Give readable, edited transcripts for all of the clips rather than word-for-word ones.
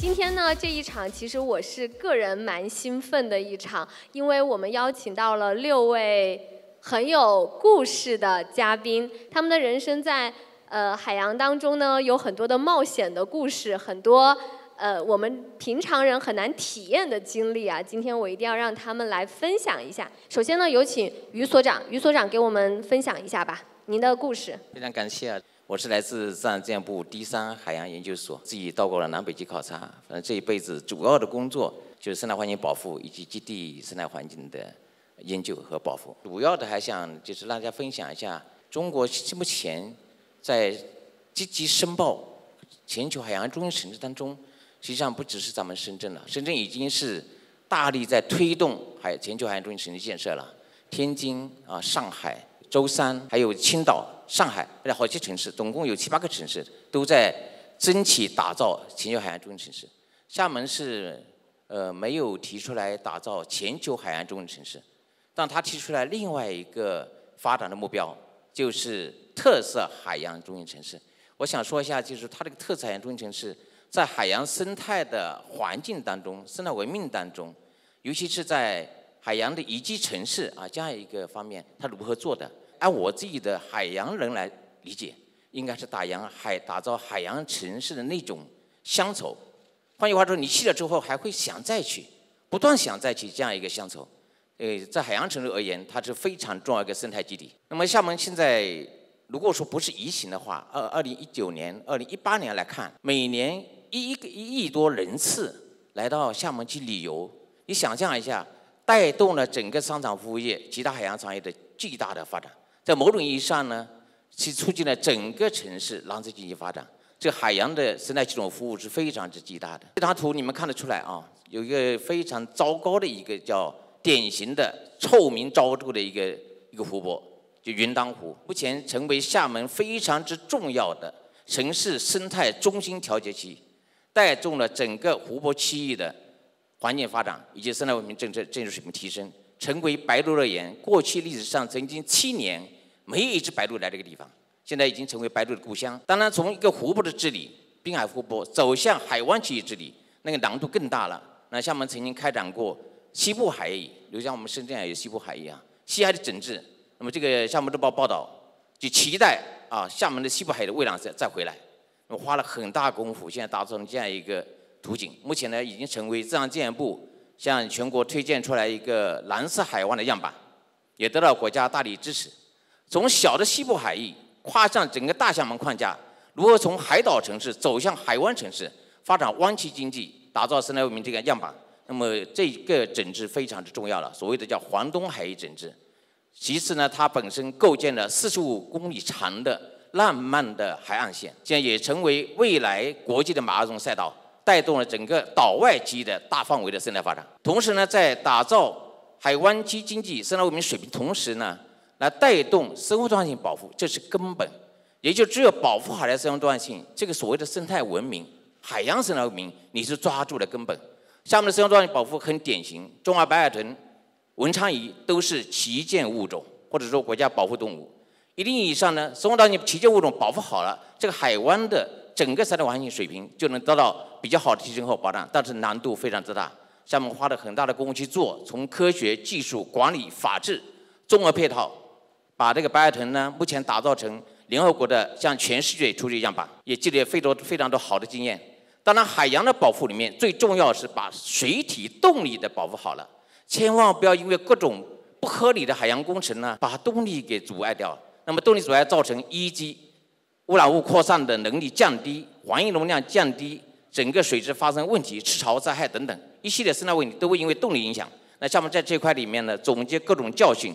今天呢，这一场其实我是个人蛮兴奋的一场，因为我们邀请到了6位很有故事的嘉宾，他们的人生在海洋当中呢有很多的冒险的故事，很多我们平常人很难体验的经历啊。今天我一定要让他们来分享一下。首先呢，有请于所长，于所长给我们分享一下吧，您的故事。非常感谢啊。我是来自自然资源部第3海洋研究所，自己到过了南北极考察。反正这一辈子主要的工作就是生态环境保护以及基地生态环境的研究和保护。主要的还想就是让大家分享一下，中国目前在积极申报全球海洋中心城市当中，实际上不只是咱们深圳了，深圳已经是大力在推动全球海洋中心城市建设了。天津啊、上海、舟山还有青岛、上海，好些城市，总共有7、8个城市都在争取打造全球海洋中心城市。厦门是没有提出来打造全球海洋中心城市，但他提出来另外一个发展的目标，就是特色海洋中心城市。我想说一下，就是它这个特色海洋中心城市，在海洋生态的环境当中、生态文明当中，尤其是在海洋的宜居城市啊这样一个方面，它如何做的？按我自己的海洋人来理解，应该是打造海洋城市的那种乡愁。换句话说，你去了之后还会想再去，不断想再去这样一个乡愁。在海洋城市而言，它是非常重要一个生态基地。那么厦门现在如果说不是疫情的话，2019年、2018年来看，每年1亿多人次来到厦门去旅游，你想象一下，带动了整个商场服务业、其他海洋产业的巨大的发展。在某种意义上呢，是促进了整个城市蓝色经济发展。这个海洋的生态系统服务是非常之巨大的。这张图你们看得出来啊，有一个非常糟糕的一个叫典型的臭名昭著的一个湖泊，就云当湖，目前成为厦门非常之重要的城市生态中心调节区，带动了整个湖泊区域的环境发展以及生态文明政策水平提升。成为白鹭乐园，过去历史上曾经7年没有一只白鹭来这个地方，现在已经成为白鹭的故乡。当然，从一个湖泊的治理，滨海湖泊走向海湾区域治理，那个难度更大了。那厦门曾经开展过西部海域，比如像我们深圳也有西部海域啊，西海的整治。那么这个厦门日报报道，就期待啊厦门的西部海的蔚蓝再回来。那么花了很大功夫，现在打造成这样一个图景。目前呢，已经成为自然资源部向全国推荐出来一个蓝色海湾的样板，也得到国家大力支持。从小的西部海域跨上整个大厦门框架，如何从海岛城市走向海湾城市，发展湾区经济，打造生态文明这个样板。那么这个整治非常之重要了，所谓的叫环东海域整治。其次呢，它本身构建了45公里长的浪漫的海岸线，现在也成为未来国际的马拉松赛道。带动了整个岛外区域的大范围的生态发展，同时呢，在打造海湾区经济生态文明水平同时呢，来带动生物多样性保护，这是根本。也就只有保护好了生物多样性，这个所谓的生态文明、海洋生态文明，你是抓住了根本。厦门的生物多样性保护很典型，中华白海豚、文昌鱼都是旗舰物种，或者说国家保护动物。一定意义上呢，生物多样性旗舰物种保护好了，这个海湾的整个生态环境水平就能得到比较好的提升和保障，但是难度非常之大。厦门花了很大的功夫去做，从科学、技术、管理、法治综合配套，把这个白海豚呢，目前打造成联合国的向全世界出具样板，也积累了非常多好的经验。当然，海洋的保护里面最重要是把水体动力的保护好了，千万不要因为各种不合理的海洋工程呢，把动力给阻碍掉。那么动力阻碍造成一级污染物扩散的能力降低，环境容量降低，整个水质发生问题，赤潮灾害等等一系列生态问题都会因为动力影响。那厦门在这块里面呢，总结各种教训，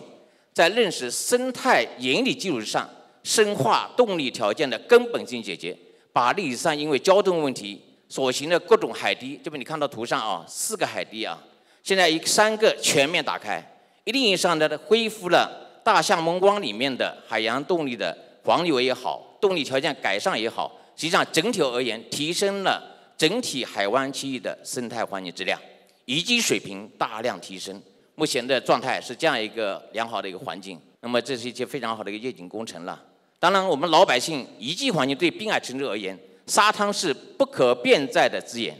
在认识生态原理基础上，深化动力条件的根本性解决，把历史上因为交通问题所形的各种海堤，这边你看到图上啊，4个海堤啊，现在3个全面打开，一定意义上的恢复了大厦门湾里面的海洋动力的环流也好，动力条件改善也好，实际上整体而言提升了整体海湾区域的生态环境质量，宜居水平大量提升。目前的状态是这样一个良好的一个环境，那么这是一些非常好的一个夜景工程了。当然，我们老百姓宜居环境对滨海城市而言，沙滩是不可变在的资源，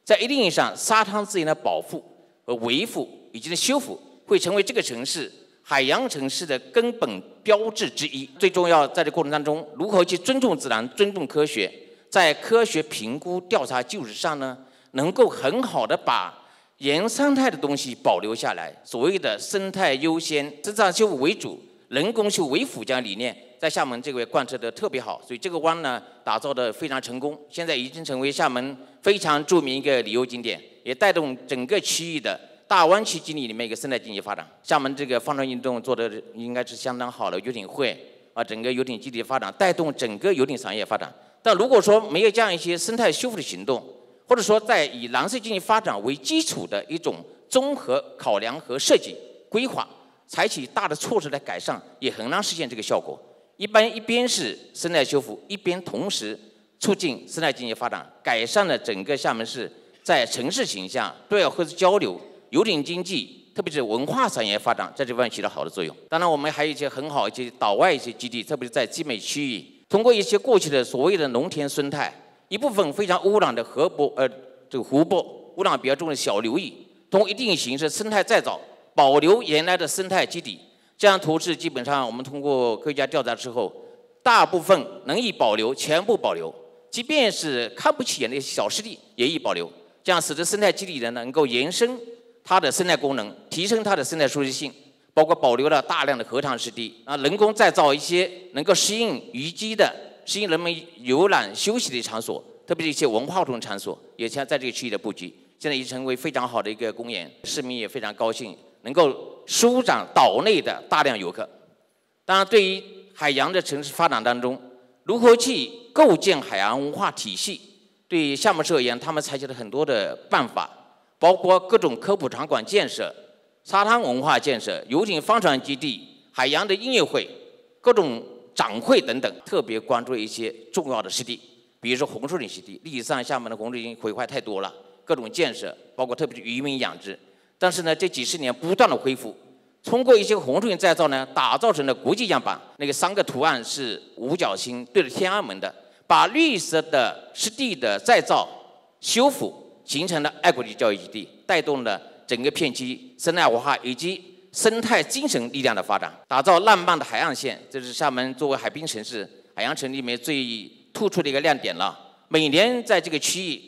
在一定意义上，沙滩资源的保护和维护以及修复，会成为这个城市海洋城市的根本标志之一。最重要，在这过程当中，如何去尊重自然、尊重科学，在科学评估、调查基础上呢，能够很好的把原生态的东西保留下来。所谓的生态优先、生态修复为主、人工修复为辅这样理念，在厦门这个贯彻的特别好，所以这个湾呢打造的非常成功，现在已经成为厦门非常著名一个旅游景点，也带动整个区域的大湾区经济里面一个生态经济发展。厦门这个放船运动做的应该是相当好的，游艇会啊，整个游艇基地的发展带动整个游艇产业发展。但如果说没有这样一些生态修复的行动，或者说在以蓝色经济发展为基础的一种综合考量和设计规划，采取大的措施来改善，也很难实现这个效果。一边是生态修复，一边同时促进生态经济发展，改善了整个厦门市在城市形象、对外合作交流、游艇经济，特别是文化产业发展，在这方面起到好的作用。当然，我们还有一些很好一些岛外一些基地，特别是在集美区域，通过一些过去的所谓的农田生态，一部分非常污染的湖泊，污染比较重的小流域，通过一定形式生态再造，保留原来的生态基底。这样图示基本上我们通过科学家调查之后，大部分能以保留，全部保留，即便是看不起眼的小湿地也易保留，这样使得生态基地能够延伸它的生态功能，提升它的生态舒适性，包括保留了大量的河塘湿地啊，人工再造一些能够适应渔基的、适应人们游览休息的场所，特别是一些文化活动场所，也在这个区域的布局，现在已经成为非常好的一个公园，市民也非常高兴，能够舒展岛内的大量游客。当然，对于海洋的城市发展当中，如何去构建海洋文化体系，对于厦门市而言，他们采取了很多的办法，包括各种科普场馆建设、沙滩文化建设、游艇帆船基地、海洋的音乐会、各种展会等等，特别关注一些重要的湿地，比如说红树林湿地。历史上厦门的红树林毁坏太多了，各种建设，包括特别是渔民养殖。但是呢，这几十年不断的恢复，通过一些红树林再造呢，打造成了国际样板。那个3个图案是五角星对着天安门的，把绿色的湿地的再造修复，形成了爱国主义教育基地，带动了整个片区生态文化以及生态精神力量的发展，打造浪漫的海岸线。这是厦门作为海滨城市、海洋城里面最突出的一个亮点了。每年在这个区域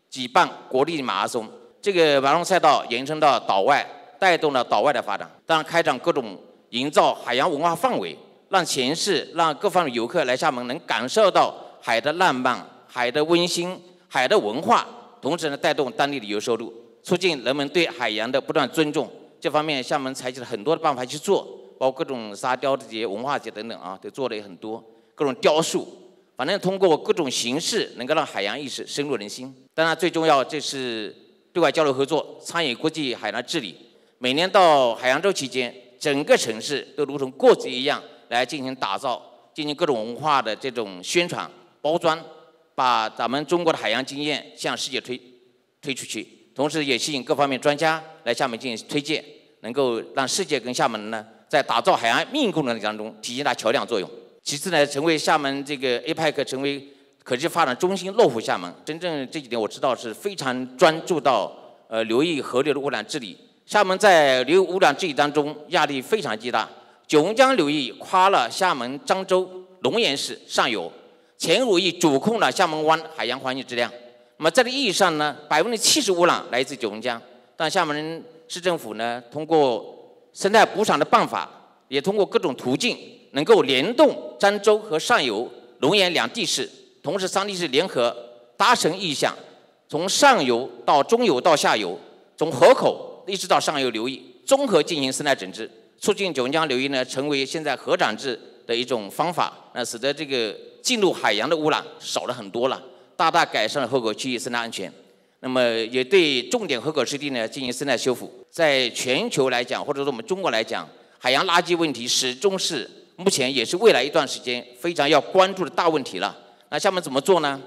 举办国际马拉松，这个马拉松赛道延伸到岛外，带动了岛外的发展。当然，开展各种营造海洋文化氛围，让全市、让各方的游客来厦门能感受到海的浪漫、海的温馨、海的文化，同时呢，带动当地的游收入，促进人们对海洋的不断尊重。这方面，厦门采取了很多的办法去做，包括各种沙雕节、文化节等等啊，都做了也很多，各种雕塑。反正通过各种形式，能够让海洋意识深入人心。当然，最重要这是对外交流合作，参与国际海洋治理。每年到海洋周期间，整个城市都如同过节一样来进行打造，进行各种文化的这种宣传、包装，把咱们中国的海洋经验向世界推出去。同时也吸引各方面专家来厦门进行推荐，能够让世界跟厦门呢，在打造海洋命运共同体当中体现它桥梁作用。其次呢，成为厦门这个 APEC 成为可持续发展中心落户厦门。真正这几点我知道是非常专注到流域河流的污染治理。厦门在流域污染治理当中压力非常巨大。九龙江流域跨了厦门、漳州、龙岩市上游，前流域主控了厦门湾海洋环境质量。那么在这个意义上呢，70%污染来自九龙江。但厦门市政府呢，通过生态补偿的办法，也通过各种途径，能够联动漳州和上游、龙岩2地市，同时3地市联合达成意向，从上游到中游到下游，从河口一直到上游流域，综合进行生态整治，促进九龙江流域呢成为现在河长制的一种方法，使得这个进入海洋的污染少了很多了，大大改善了河口区域生态安全。那么也对重点河口湿地呢进行生态修复。在全球来讲，或者说我们中国来讲，海洋垃圾问题始终是目前也是未来一段时间非常要关注的大问题了。那厦门怎么做呢？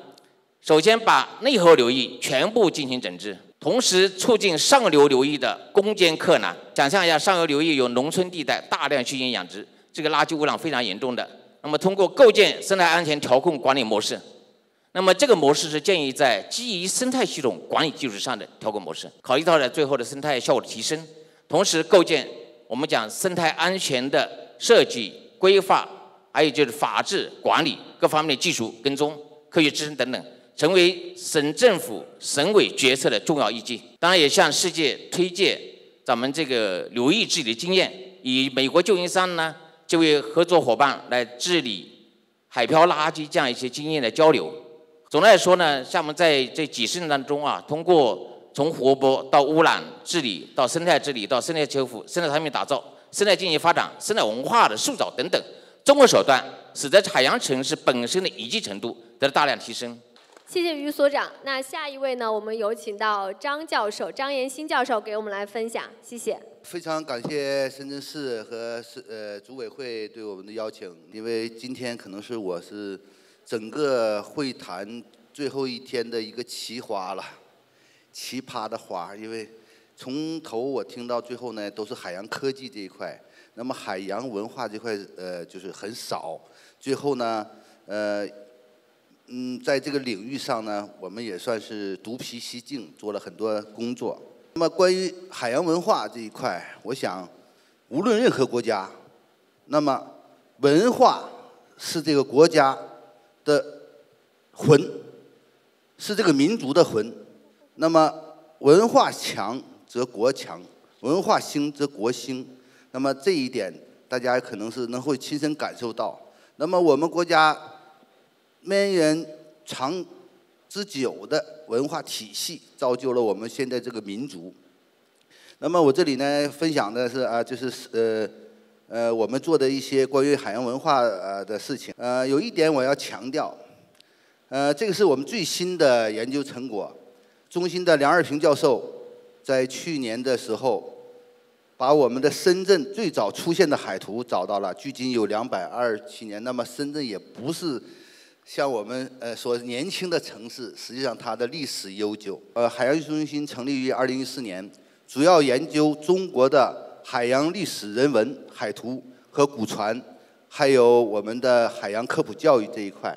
首先把内河流域全部进行整治，同时促进上游流域的攻坚克难。想象一下，上游流域有农村地带，大量畜牧养殖，这个垃圾污染非常严重的。那么通过构建生态安全调控管理模式，那么这个模式是建议在基于生态系统管理基础上的调控模式，考虑到了最后的生态效果的提升，同时构建我们讲生态安全的设计规划，还有就是法治管理各方面的技术跟踪、科学支撑等等，成为省政府、省委决策的重要依据。当然，也向世界推荐咱们这个流域治理的经验，以美国旧金山呢这位合作伙伴来治理海漂垃圾这样一些经验的交流。总的来说呢，像我们在这几十年当中啊，通过从湖泊到污染治理，到生态治理，到生态修复、生态产品打造、生态经济发展、生态文化的塑造等等综合手段，使得海洋城市本身的宜居程度得到大量提升。谢谢于所长。那下一位呢，我们有请到张教授、张延新教授给我们来分享，谢谢。非常感谢深圳市和组委会对我们的邀请，因为今天可能是我是整个会谈最后一天的一个奇花了，奇葩的花，因为从头我听到最后呢，都是海洋科技这一块，那么海洋文化这块就是很少，最后呢在这个领域上呢，我们也算是独辟蹊径，做了很多工作。那么关于海洋文化这一块，我想，无论任何国家，那么文化是这个国家的魂，是这个民族的魂。那么文化强则国强，文化兴则国兴。那么这一点，大家可能是能会亲身感受到。那么我们国家绵延长之久的文化体系，造就了我们现在这个民族。那么我这里呢，分享的是就是我们做的一些关于海洋文化的事情。有一点我要强调，这个是我们最新的研究成果。中心的梁二平教授在去年的时候，把我们的深圳最早出现的海图找到了，距今有227年。那么深圳也不是像我们所年轻的城市，实际上它的历史悠久。海洋艺术中心成立于2014年，主要研究中国的海洋历史人文、海图和古传，还有我们的海洋科普教育这一块。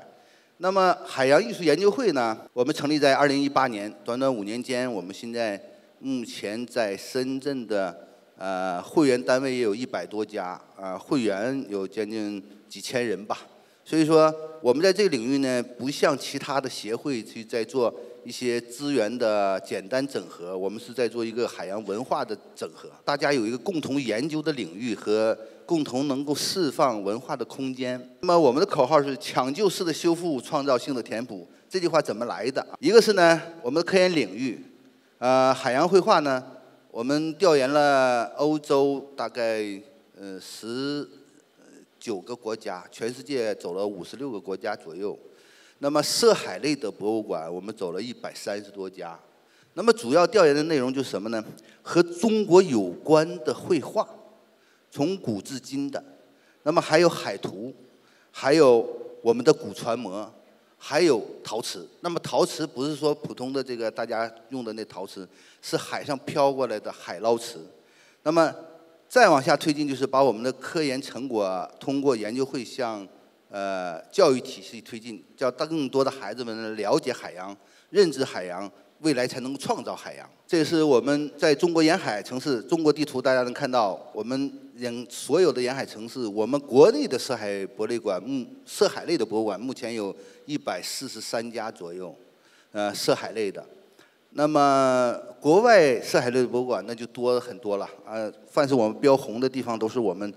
那么海洋艺术研究会呢，我们成立在2018年，短短5年间，我们现在目前在深圳的会员单位也有100多家，会员有将近几千人吧。所以说，我们在这个领域呢，不像其他的协会去在做一些资源的简单整合，我们是在做一个海洋文化的整合。大家有一个共同研究的领域和共同能够释放文化的空间。那么我们的口号是抢救式的修复，创造性的填补。这句话怎么来的？一个是呢，我们的科研领域，海洋绘画呢，我们调研了欧洲大概19个国家，全世界走了56个国家左右。那么涉海类的博物馆，我们走了130多家。那么主要调研的内容就是什么呢？和中国有关的绘画，从古至今的。那么还有海图，还有我们的古船模，还有陶瓷。那么陶瓷不是说普通的这个大家用的那陶瓷，是海上飘过来的海捞瓷。那么再往下推进，就是把我们的科研成果通过研究会向教育体系推进，叫更多的孩子们了解海洋、认知海洋，未来才能创造海洋。这是我们在中国沿海城市，中国地图大家能看到，我们所有的沿海城市，我们国内的涉海博物馆，涉海类的博物馆目前有143家左右，涉海类的。那么国外涉海类的博物馆那就多很多了，凡是我们标红的地方，都是我们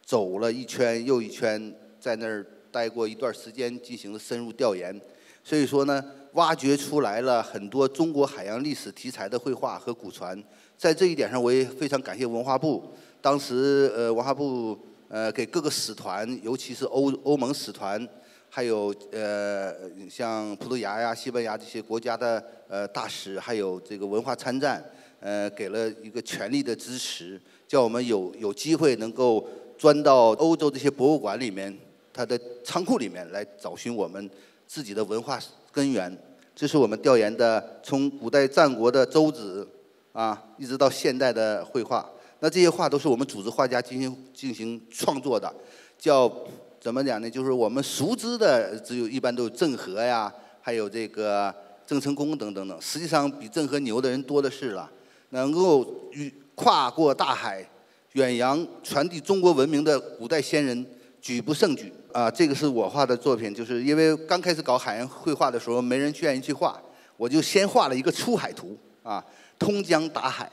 走了一圈又一圈，在那儿待过一段时间，进行了深入调研。所以说呢，挖掘出来了很多中国海洋历史题材的绘画和古传。在这一点上，我也非常感谢文化部。当时文化部给各个使团，尤其是欧盟使团，还有像葡萄牙呀、西班牙这些国家的大使，还有这个文化参赞，给了一个全力的支持，叫我们有机会能够钻到欧洲这些博物馆里面，它的仓库里面来找寻我们自己的文化根源。这是我们调研的，从古代战国的周子一直到现代的绘画。那这些画都是我们组织画家进行创作的，叫怎么讲呢？就是我们熟知的一般都有郑和呀，还有这个郑成功等等等，实际上比郑和牛的人多的是了。能够跨过大海，远洋传递中国文明的古代先人举不胜举啊！这个是我画的作品，就是因为刚开始搞海洋绘画的时候，没人愿意去画，我就先画了一个出海图啊，通江达海，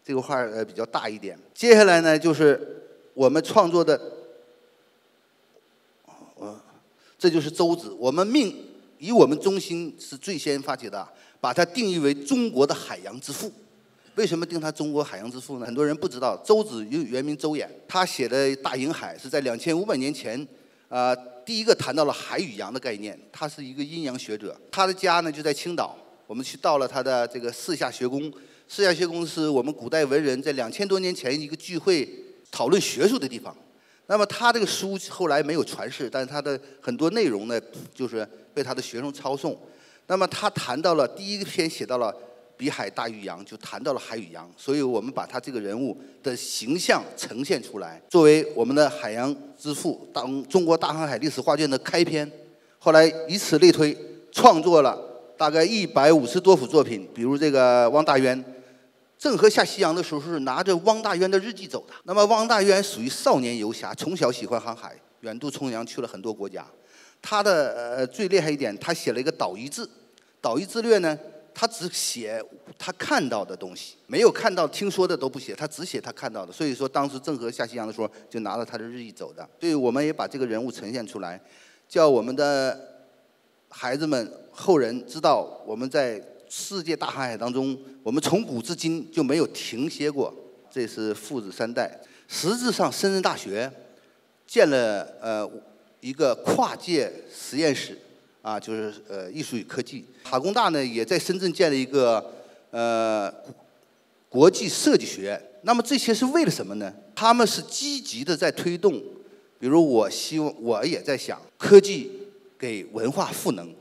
这个画比较大一点。接下来呢，就是我们创作的，这就是舟子。我们以我们中心是最先发起的，把它定义为中国的海洋之父。为什么定它中国海洋之父呢？很多人不知道，舟子原名周衍，他写的《大瀛海》是在2500年前，第一个谈到了海与洋的概念。他是一个阴阳学者，他的家呢就在青岛。我们到了他的这个四下学宫，四下学宫是我们古代文人在2000多年前一个聚会讨论学术的地方。那么他这个书后来没有传世，但是他的很多内容呢，就是被他的学生抄诵。那么他谈到了第一篇写到了比海大于洋，就谈到了海与洋，所以我们把他这个人物的形象呈现出来，作为我们的海洋之父，中国大航海历史画卷的开篇。后来以此类推，创作了大概150多幅作品，比如这个汪大渊。郑和下西洋的时候是拿着汪大渊的日记走的。那么汪大渊属于少年游侠，从小喜欢航海，远渡重洋去了很多国家。他的最厉害一点，他写了一个岛屿志。岛屿志略呢，他只写他看到的东西，没有看到听说的都不写，他只写他看到的。所以说当时郑和下西洋的时候就拿着他的日记走的。所以我们也把这个人物呈现出来，叫我们的孩子们后人知道我们在世界大航海当中，我们从古至今就没有停歇过。这是父子3代。实质上，深圳大学建了一个跨界实验室，啊，就是艺术与科技。哈工大呢也在深圳建了一个国际设计学院。那么这些是为了什么呢？他们是积极的在推动，比如我也在想，科技给文化赋能，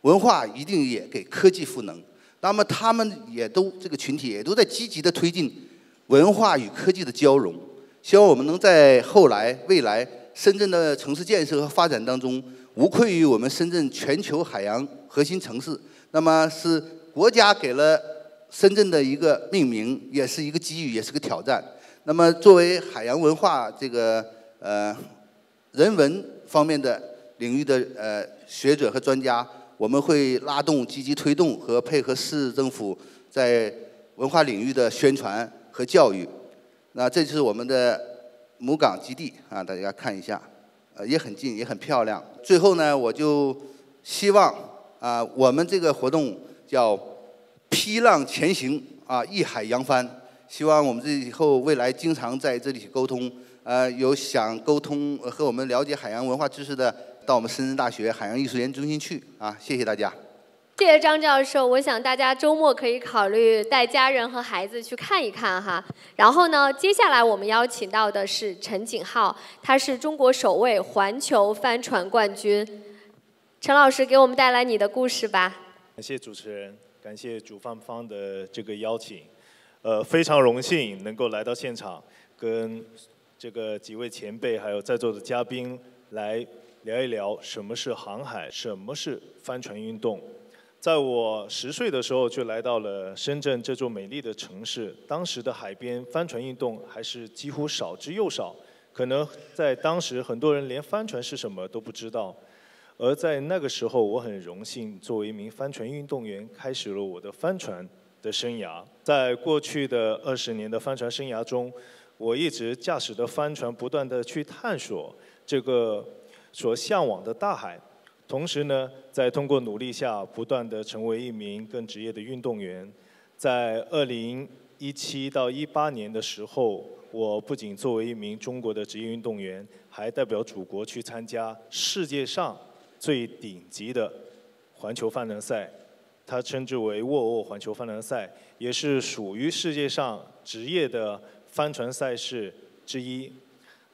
文化一定也给科技赋能。那么他们这个群体也都在积极的推进文化与科技的交融。希望我们能在未来深圳的城市建设和发展当中，无愧于我们深圳全球海洋核心城市。那么是国家给了深圳的一个命名，也是一个机遇，也是个挑战。那么作为海洋文化这个人文方面的领域的学者和专家，我们会拉动、积极推动和配合市政府在文化领域的宣传和教育。那这就是我们的母港基地啊，大家看一下，也很近，也很漂亮。最后呢，我就希望我们这个活动叫劈浪前行啊，一海扬帆。希望我们以后未来经常在这里沟通，有想沟通和我们了解海洋文化知识的，到我们深圳大学海洋艺术研究中心去啊！谢谢大家。谢谢张教授，我想大家周末可以考虑带家人和孩子去看一看哈。然后呢，接下来我们邀请到的是陈景浩，他是中国首位环球帆船冠军。陈老师，给我们带来你的故事吧。感谢主持人，感谢主办方的这个邀请，非常荣幸能够来到现场，跟这个几位前辈还有在座的嘉宾来聊一聊什么是航海，什么是帆船运动。在我10岁的时候就来到了深圳这座美丽的城市，当时的海边帆船运动还是几乎少之又少，可能在当时很多人连帆船是什么都不知道。而在那个时候，我很荣幸作为一名帆船运动员，开始了我的帆船的生涯。在过去的20年的帆船生涯中，我一直驾驶着帆船，不断地去探索这个所向往的大海。同时呢，在通过努力下，不断地成为一名更职业的运动员。在2017到18年的时候，我不仅作为一名中国的职业运动员，还代表祖国去参加世界上最顶级的环球帆船赛，它称之为沃尔沃环球帆船赛，也是属于世界上职业的帆船赛事之一。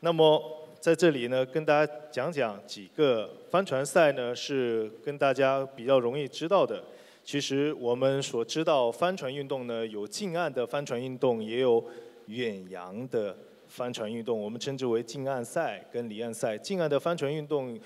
那么在这里呢，跟大家讲讲几个帆船赛呢，是跟大家比较容易知道的。其实我们所知道帆船运动呢，有近岸的帆船运动，也有远洋的帆船运动，我们称之为近岸赛跟离岸赛。近岸的帆船运动，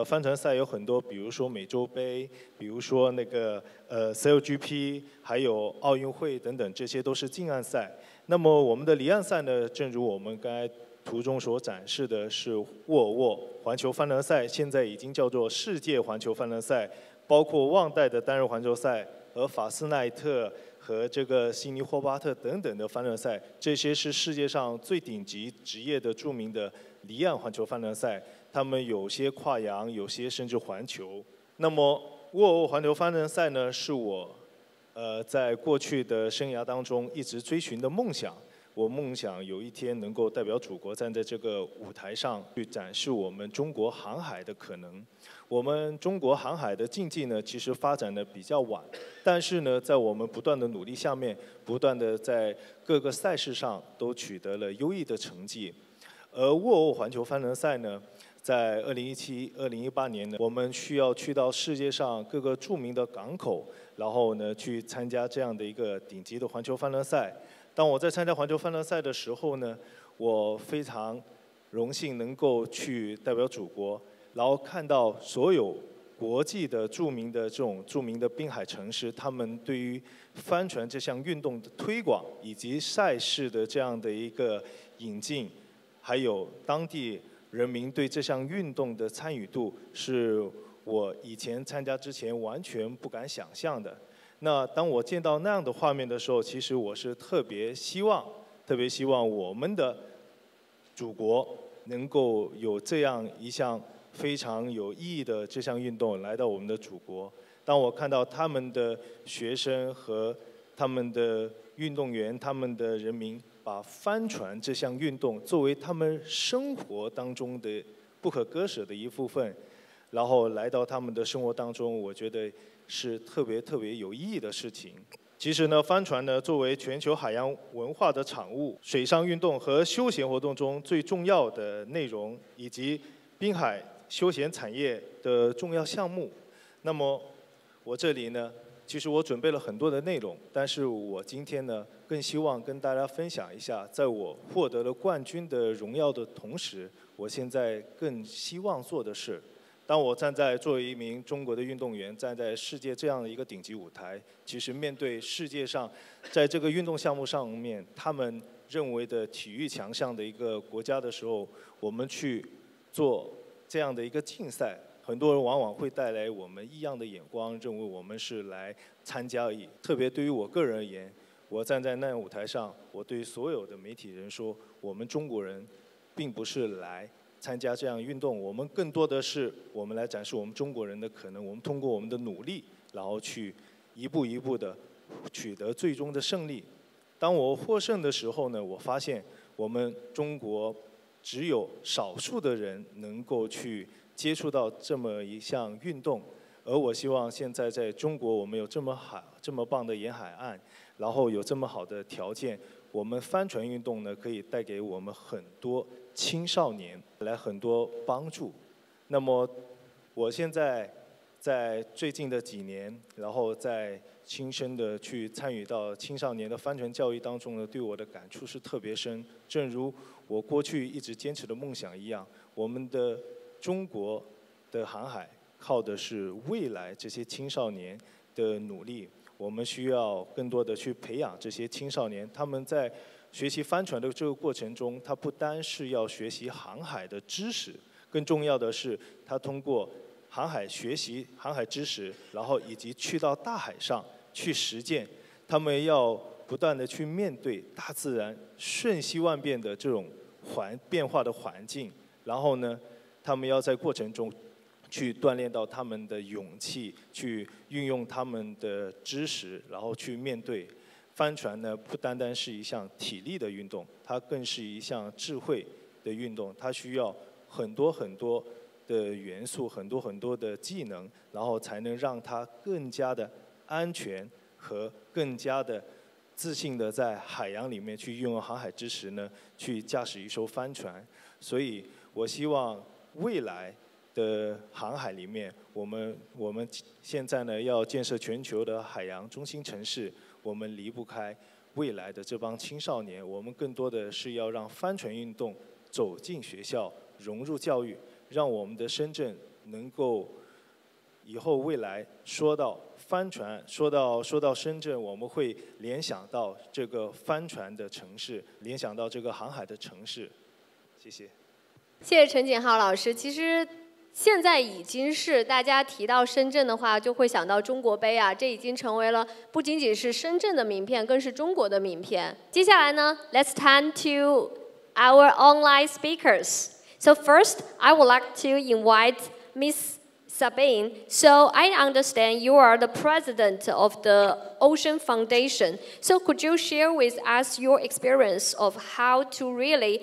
帆船赛有很多，比如说美洲杯，比如说那个CLGP， 还有奥运会等等，这些都是近岸赛。那么我们的离岸赛呢，正如我们刚才图中所展示的是沃尔沃环球帆船赛，现在已经叫做世界环球帆船赛，包括旺代的单人环球赛和法斯奈特和这个悉尼霍巴特等等的帆船赛，这些是世界上最顶级职业的著名的离岸环球帆船赛，他们有些跨洋，有些甚至环球。那么沃尔沃环球帆船赛呢，是我在过去的生涯当中一直追寻的梦想。我梦想有一天能够代表祖国站在这个舞台上去展示我们中国航海的可能。我们中国航海的竞技呢，其实发展的比较晚，但是呢，在我们不断的努力下面，不断的在各个赛事上都取得了优异的成绩。而沃尔沃环球帆船赛呢，在2017、2018年呢，我们需要去到世界上各个著名的港口，然后呢去参加这样的一个顶级的环球帆船赛。当我在参加环球帆船赛的时候呢，我非常荣幸能够去代表祖国，然后看到所有国际的著名的滨海城市，他们对于帆船这项运动的推广以及赛事的这样的一个引进，还有当地人民对这项运动的参与度，是我以前参加之前完全不敢想象的。那当我见到那样的画面的时候，其实我是特别希望我们的祖国能够有这样一项非常有意义的这项运动来到我们的祖国。当我看到他们的学生和他们的运动员、他们的人民把帆船这项运动作为他们生活当中的不可割舍的一部分，然后来到他们的生活当中，我觉得是特别有意义的事情。其实呢，帆船呢作为全球海洋文化的产物，水上运动和休闲活动中最重要的内容，以及滨海休闲产业的重要项目。那么我这里呢，其实我准备了很多的内容，但是我今天呢，更希望跟大家分享一下，在我获得了冠军的荣耀的同时，我现在更希望做的事。当我作为一名中国的运动员，站在世界这样的一个顶级舞台，其实面对世界上在这个运动项目上面他们认为的体育强项的一个国家的时候，我们去做这样的一个竞赛，很多人往往会带来我们异样的眼光，认为我们是来参加而已。特别对于我个人而言，我站在那样舞台上，我对所有的媒体人说，我们中国人并不是来参加这样运动，我们更多的是我们来展示我们中国人的可能，我们通过我们的努力，然后去一步一步的取得最终的胜利。当我获胜的时候呢，我发现我们中国只有少数的人能够去接触到这么一项运动，而我希望现在在中国我们有这么棒的沿海岸，然后有这么好的条件，我们帆船运动呢可以带给我们很多青少年来很多帮助。那么我现在在最近的几年，然后在亲身的去参与到青少年的帆船教育当中呢，对我的感触是特别深。正如我过去一直坚持的梦想一样，我们的中国的航海靠的是未来这些青少年的努力，我们需要更多的去培养这些青少年，他们在学习帆船的这个过程中，他不单是要学习航海的知识，更重要的是他通过航海学习航海知识，然后以及去到大海上去实践，他们要不断的去面对大自然瞬息万变的这种变化的环境，然后呢，他们要在过程中去锻炼到他们的勇气，去运用他们的知识，然后去面对。帆船呢，不单单是一项体力的运动，它更是一项智慧的运动，它需要很多的元素，很多的技能，然后才能让它更加的安全和更加的自信的在海洋里面去运用航海知识呢，去驾驶一艘帆船。所以我希望未来的航海里面，我们现在呢要建设全球的海洋中心城市，我们离不开未来的这帮青少年，我们更多的是要让帆船运动走进学校，融入教育，让我们的深圳能够以后未来说到帆船，说到深圳，我们会联想到这个帆船的城市，联想到这个航海的城市。谢谢。谢谢陈景浩老师。其实现在已经是大家提到深圳的话，就会想到中国杯啊，这已经成为了不仅仅是深圳的名片，更是中国的名片。接下来呢 ，Let's turn to our online speakers. So first, I would like to invite Miss Sabine. So I understand you are the president of the Ocean Foundation. So could you share with us your experience of how to really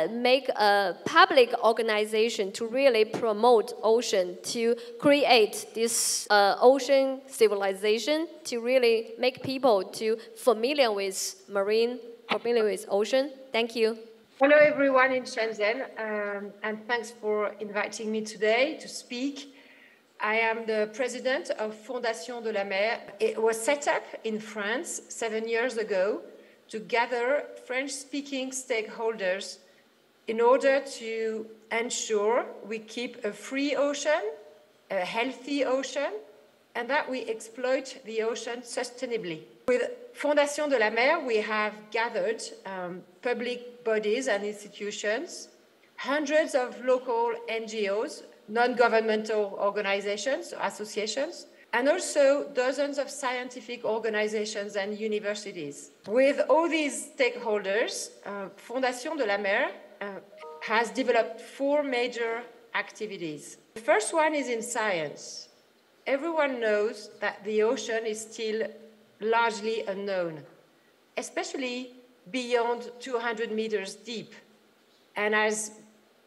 make a public organization to really promote ocean, to create this ocean civilization, to really make people to familiar with marine, familiar with ocean? Thank you. Hello everyone in Shenzhen, and thanks for inviting me today to speak. I am the president of Fondation de la Mer. It was set up in France 7 years ago to gather French-speaking stakeholders in order to ensure we keep a free ocean, a healthy ocean, and that we exploit the ocean sustainably. With Fondation de la Mer, we have gathered public bodies and institutions, hundreds of local NGOs, non-governmental organizations, associations, and also dozens of scientific organizations and universities. With all these stakeholders, Fondation de la Mer has developed 4 major activities. The first one is in science. Everyone knows that the ocean is still largely unknown, especially beyond 200 meters deep. And as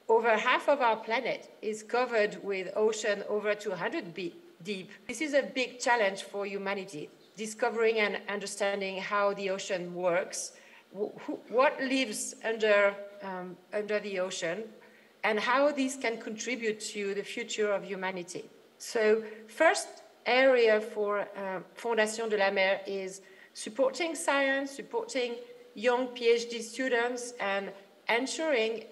over half of our planet is covered with ocean over 200 deep, this is a big challenge for humanity, discovering and understanding how the ocean works, what lives under the ocean, and how this can contribute to the future of humanity. So first area for Fondation de la Mer is supporting science, supporting young PhD students, and ensuring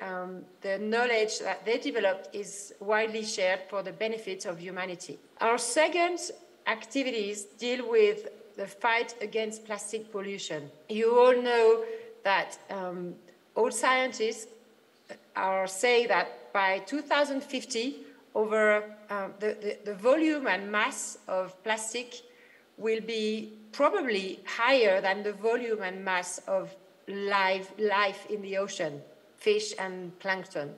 the knowledge that they developed is widely shared for the benefit of humanity. Our second activities deal with the fight against plastic pollution. You all know that all scientists are saying that by 2050, the volume and mass of plastic will be probably higher than the volume and mass of life in the ocean, fish and plankton.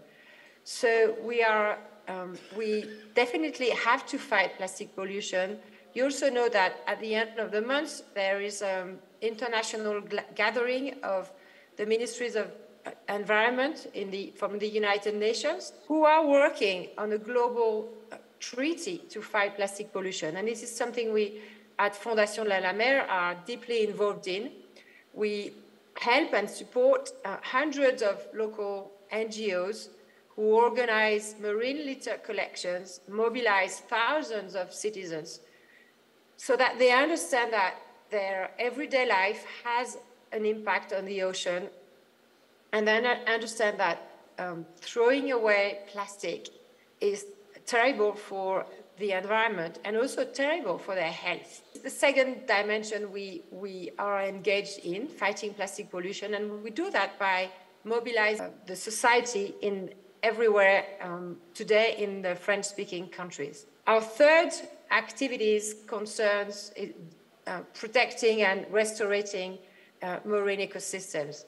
So we definitely have to fight plastic pollution. You also know that at the end of the month, there is an international gathering of the ministries of environment from the United Nations who are working on a global treaty to fight plastic pollution. And this is something we at Fondation de la Mer are deeply involved in. We help and support hundreds of local NGOs who organize marine litter collections, mobilize thousands of citizens so that they understand that their everyday life has an impact on the ocean, and then understand that throwing away plastic is terrible for the environment and also terrible for their health. The second dimension we are engaged in, fighting plastic pollution, and we do that by mobilizing the society everywhere today in the French-speaking countries. Our third activities concerns protecting and restoring marine ecosystems.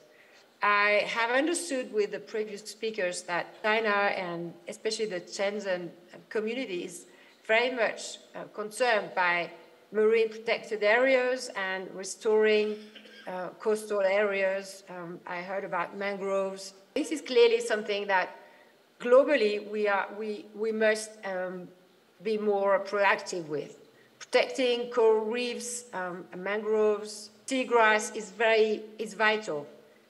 I have understood with the previous speakers that China and especially the Shenzhen community is very much concerned by marine protected areas and restoring coastal areas. I heard about mangroves. This is clearly something that globally we must be more proactive with. Protecting coral reefs, mangroves, seagrass is vital.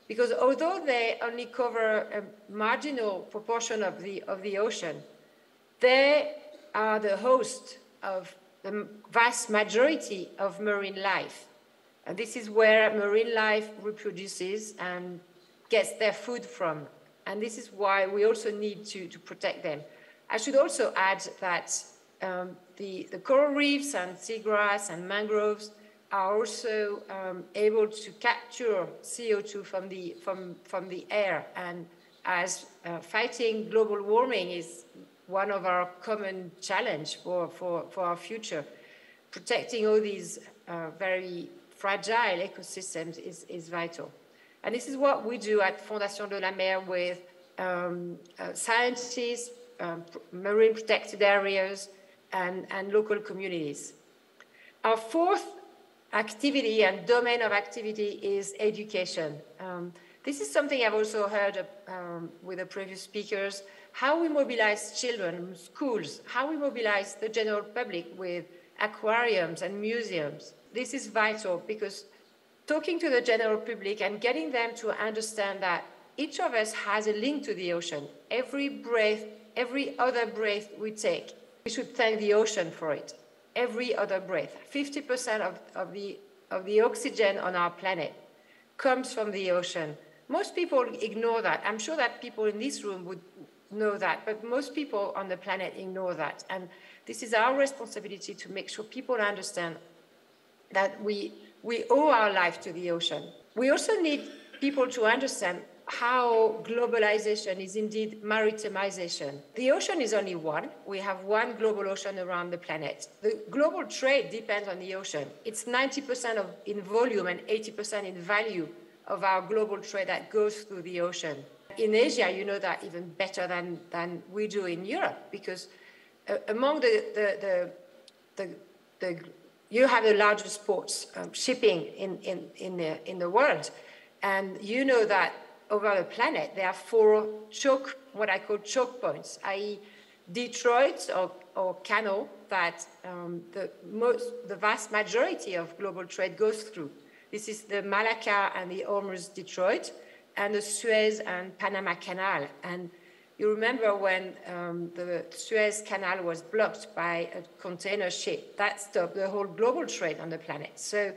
Because although they only cover a marginal proportion of the ocean, they are the host of the vast majority of marine life. And this is where marine life reproduces and gets their food from. And this is why we also need to protect them. I should also add that the coral reefs and seagrass and mangroves are also able to capture CO2 from the air. And as fighting global warming is one of our common challenge for our future, protecting all these very fragile ecosystems is vital. And this is what we do at Fondation de la Mer with scientists, marine protected areas, and local communities. Our fourth activity and domain of activity is education. This is something I've also heard with the previous speakers, how we mobilize children, schools, how we mobilize the general public with aquariums and museums. This is vital because talking to the general public and getting them to understand that each of us has a link to the ocean. Every breath, every other breath we take, we should thank the ocean for it. Every other breath. 50% of the oxygen on our planet comes from the ocean. Most people ignore that. I'm sure that people in this room would know that, but most people on the planet ignore that. And this is our responsibility to make sure people understand that we owe our life to the ocean. We also need people to understand how globalization is indeed maritimization. The ocean is only one. We have one global ocean around the planet. The global trade depends on the ocean. It's 90% in volume and 80% in value of our global trade that goes through the ocean. In Asia, you know that even better than we do in Europe, because among you have the largest ports shipping in the world, and you know that over the planet there are 4 what I call choke points, i.e. Detroit or Canal that the vast majority of global trade goes through. This is the Malacca and the Hormuz Detroit, and the Suez and Panama Canal. And you remember when the Suez Canal was blocked by a container ship, that stopped the whole global trade on the planet. So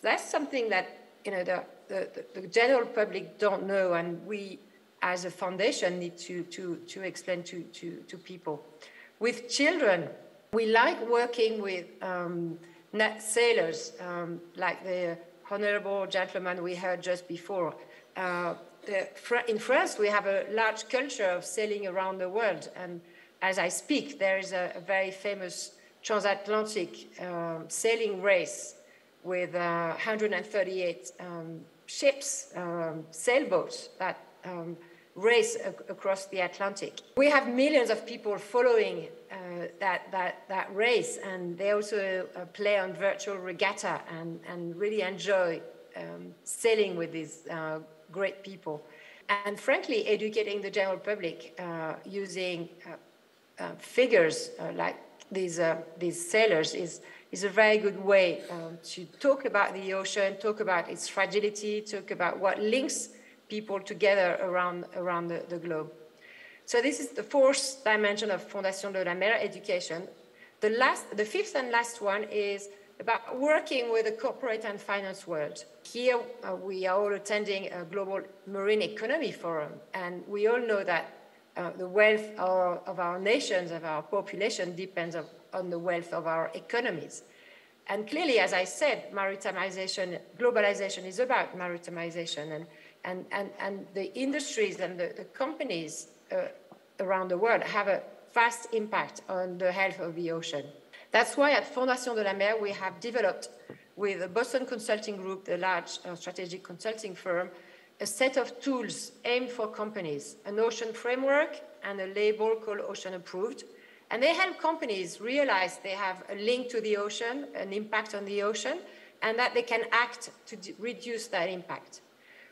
that's something that the general public don't know, and we as a foundation need to explain to people. With children, we like working with sailors, like the honorable gentleman we heard just before. In France, we have a large culture of sailing around the world. And as I speak, there is a very famous transatlantic sailing race with 138 ships, sailboats that race across the Atlantic. We have millions of people following that race, and they also play on virtual regatta and really enjoy sailing with these great people. And frankly, educating the general public using figures like these sailors is a very good way to talk about the ocean, talk about its fragility, talk about what links people together around the globe. So this is the 4th dimension of Fondation de la Mer, education. The 5th and last one is about working with the corporate and finance world. Here, we are all attending a global marine economy forum, and we all know that the wealth of our nations, of our population, depends on the wealth of our economies. And clearly, as I said, maritimization, globalization is about maritimization, and the industries and the companies around the world have a vast impact on the health of the ocean. That's why at Fondation de la Mer, we have developed with the Boston Consulting Group, the large strategic consulting firm, a set of tools aimed for companies, an ocean framework and a label called Ocean Approved. And they help companies realize they have a link to the ocean, an impact on the ocean, and that they can act to reduce that impact.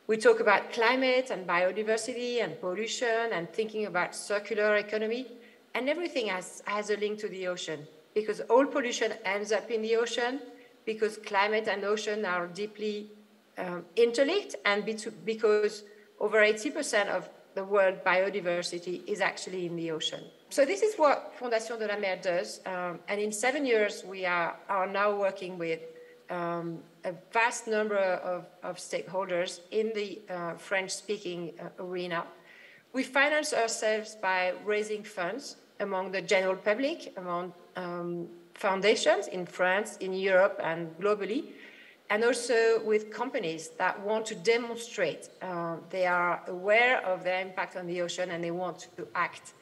We talk about climate and biodiversity and pollution and thinking about circular economy, and everything has a link to the ocean, because all pollution ends up in the ocean, because climate and ocean are deeply interlinked, and because over 80% of the world biodiversity is actually in the ocean. So this is what Fondation de la Mer does, and in 7 years we are now working with a vast number of stakeholders in the French-speaking arena. We finance ourselves by raising funds among the general public, among foundations in France, in Europe, and globally, and also with companies that want to demonstrate they are aware of their impact on the ocean and they want to act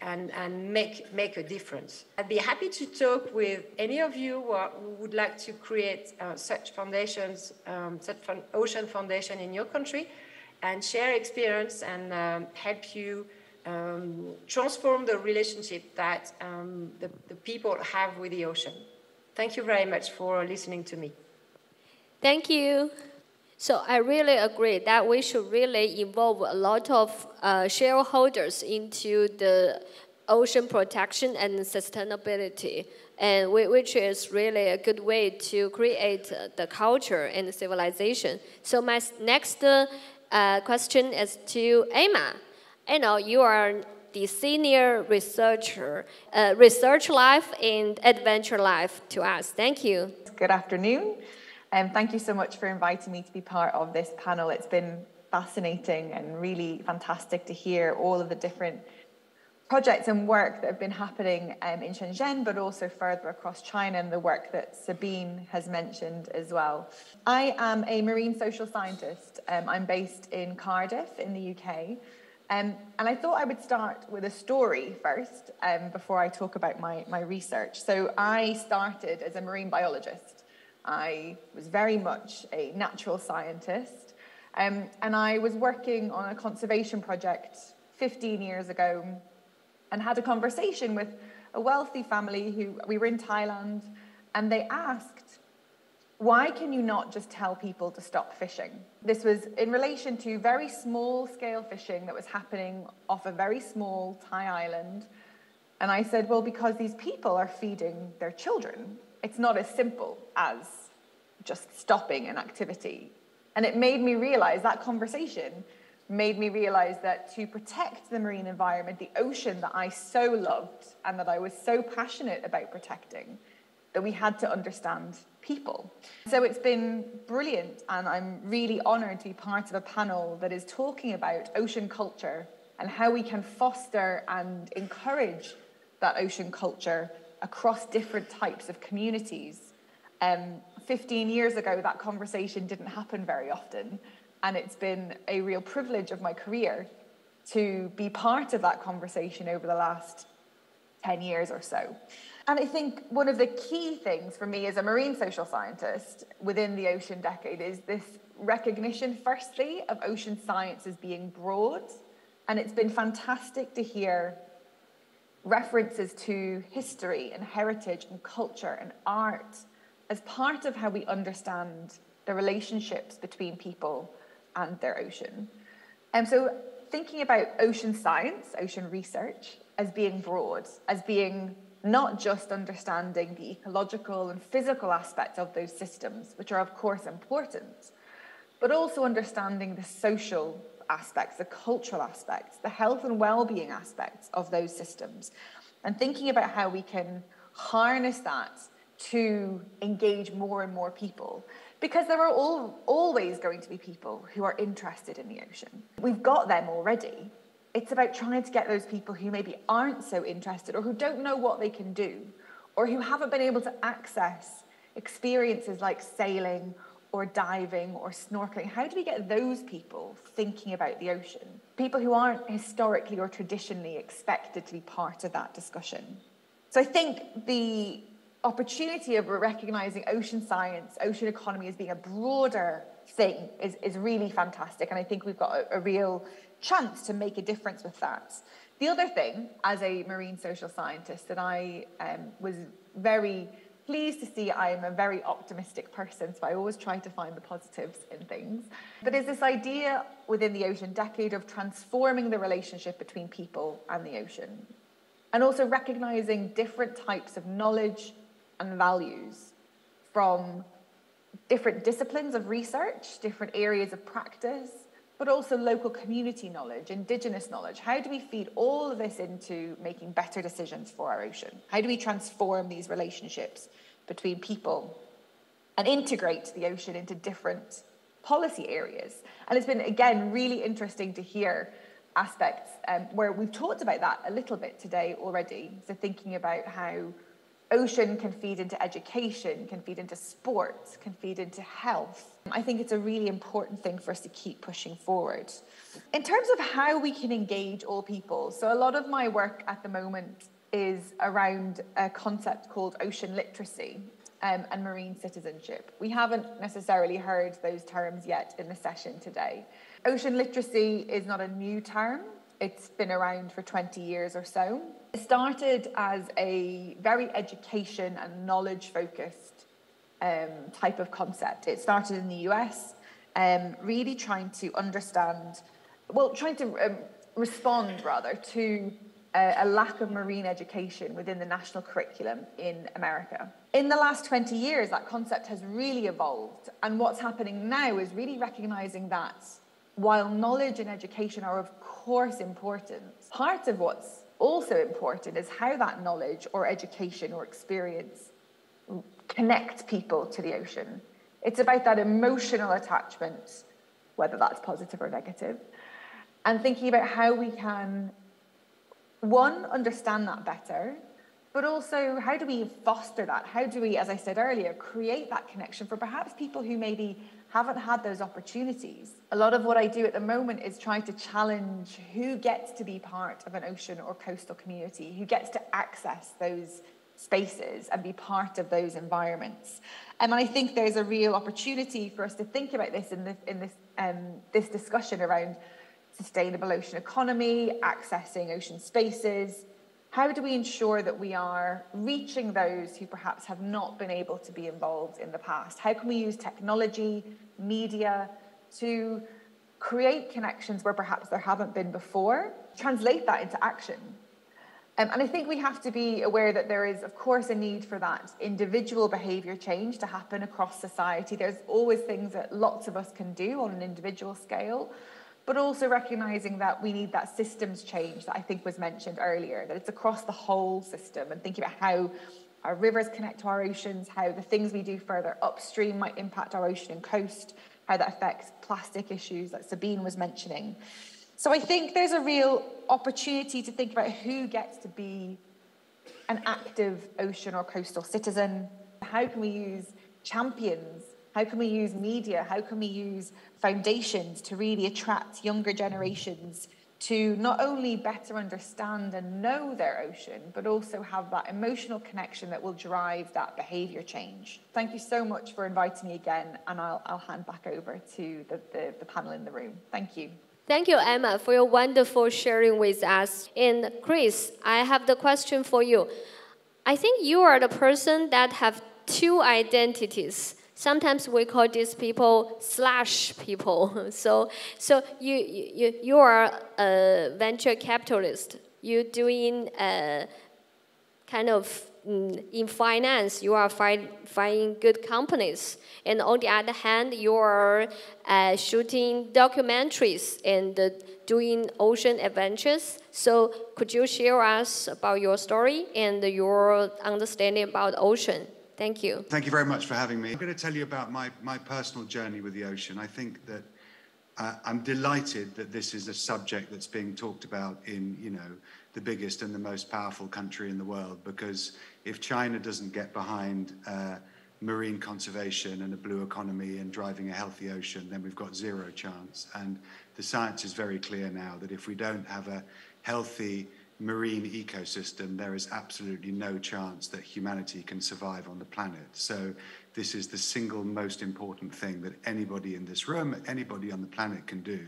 and make a difference. I'd be happy to talk with any of you who would like to create such foundations, such ocean foundation in your country, and share experience and help you transform the relationship that the people have with the ocean. Thank you very much for listening to me. Thank you. So I really agree that we should really involve a lot of shareholders into the ocean protection and sustainability, and which is really a good way to create the culture and the civilization. So my next question is to Emma. I know you are the senior researcher, research life and adventure life to us. Thank you. Good afternoon. Thank you so much for inviting me to be part of this panel. It's been fascinating and really fantastic to hear all of the different projects and work that have been happening in Shenzhen, but also further across China, and the work that Sabine has mentioned as well. I am a marine social scientist. I'm based in Cardiff in the UK. And I thought I would start with a story first before I talk about my research. So I started as a marine biologist. I was very much a natural scientist, and I was working on a conservation project 15 years ago and had a conversation with a wealthy family who, we were in Thailand, and they asked, why can you not just tell people to stop fishing? This was in relation to very small scale fishing that was happening off a very small Thai island. And I said, well, because these people are feeding their children. It's not as simple as just stopping an activity. And it made me realize, that conversation made me realize that to protect the marine environment, the ocean that I so loved and that I was so passionate about protecting, that we had to understand people. So it's been brilliant, and I'm really honored to be part of a panel that is talking about ocean culture and how we can foster and encourage that ocean culture across different types of communities. 15 years ago, that conversation didn't happen very often, and it's been a real privilege of my career to be part of that conversation over the last 10 years or so. And I think one of the key things for me as a marine social scientist within the ocean decade is this recognition, firstly, of ocean science as being broad. And it's been fantastic to hear references to history and heritage and culture and art as part of how we understand the relationships between people and their ocean. And so thinking about ocean science, ocean research, as being broad, as being not just understanding the ecological and physical aspects of those systems, which are of course important, but also understanding the social aspects, the cultural aspects, the health and well-being aspects of those systems, and thinking about how we can harness that to engage more and more people, because there are always going to be people who are interested in the ocean. We've got them already. It's about trying to get those people who maybe aren't so interested, or who don't know what they can do, or who haven't been able to access experiences like sailing or diving or snorkeling. How do we get those people thinking about the ocean? People who aren't historically or traditionally expected to be part of that discussion. So I think the opportunity of recognizing ocean science, ocean economy as being a broader thing is really fantastic. And I think we've got a real chance to make a difference with that. The other thing, as a marine social scientist, that I was very pleased to see, I am a very optimistic person, so I always try to find the positives in things. But there's this idea within the ocean decade of transforming the relationship between people and the ocean. And also recognizing different types of knowledge and values from different disciplines of research, different areas of practice, but also local community knowledge, indigenous knowledge. How do we feed all of this into making better decisions for our ocean? How do we transform these relationships between people and integrate the ocean into different policy areas. And it's been, again, really interesting to hear aspects where we've talked about that a little bit today already. So thinking about how ocean can feed into education, can feed into sports, can feed into health. I think it's a really important thing for us to keep pushing forward. In terms of how we can engage all people, so a lot of my work at the moment is around a concept called ocean literacy and marine citizenship. We haven't necessarily heard those terms yet in the session today. Ocean literacy is not a new term. It's been around for 20 years or so. It started as a very education and knowledge-focused type of concept. It started in the US, really trying to understand, well, trying to respond rather to a lack of marine education within the national curriculum in America. In the last 20 years, that concept has really evolved. And what's happening now is really recognizing that while knowledge and education are of course important, part of what's also important is how that knowledge or education or experience connects people to the ocean. It's about that emotional attachment, whether that's positive or negative, and thinking about how we can, one, understand that better, but also how do we foster that? How do we, as I said earlier, create that connection for perhaps people who maybe haven't had those opportunities? A lot of what I do at the moment is try to challenge who gets to be part of an ocean or coastal community, who gets to access those spaces and be part of those environments. And I think there's a real opportunity for us to think about this in this discussion around sustainable ocean economy, accessing ocean spaces. How do we ensure that we are reaching those who perhaps have not been able to be involved in the past? How can we use technology, media to create connections where perhaps there haven't been before, translate that into action? And I think we have to be aware that there is, of course, a need for that individual behaviour change to happen across society. There's always things that lots of us can do on an individual scale, but also recognising that we need that systems change that I think was mentioned earlier, that it's across the whole system, and thinking about how our rivers connect to our oceans, how the things we do further upstream might impact our ocean and coast, how that affects plastic issues that Sabine was mentioning. So I think there's a real opportunity to think about who gets to be an active ocean or coastal citizen. How can we use champions? How can we use media? How can we use foundations to really attract younger generations to not only better understand and know their ocean, but also have that emotional connection that will drive that behaviour change? Thank you so much for inviting me again, and I'll hand back over to the panel in the room. Thank you. Thank you, Emma, for your wonderful sharing with us. And Chris, I have the question for you. I think you are the person that have two identities. Sometimes we call these people / people. So you are a venture capitalist. You're doing kind of in finance. You are finding good companies, and on the other hand, you are shooting documentaries and doing ocean adventures. So could you share us about your story and your understanding about ocean? Thank you. Thank you very much for having me. I'm going to tell you about my personal journey with the ocean. I think that I'm delighted that this is a subject that's being talked about in, the biggest and the most powerful country in the world, because if China doesn't get behind marine conservation and a blue economy and driving a healthy ocean, then we've got zero chance. And the science is very clear now that if we don't have a healthy marine ecosystem, there is absolutely no chance that humanity can survive on the planet. So this is the single most important thing that anybody in this room, anybody on the planet can do,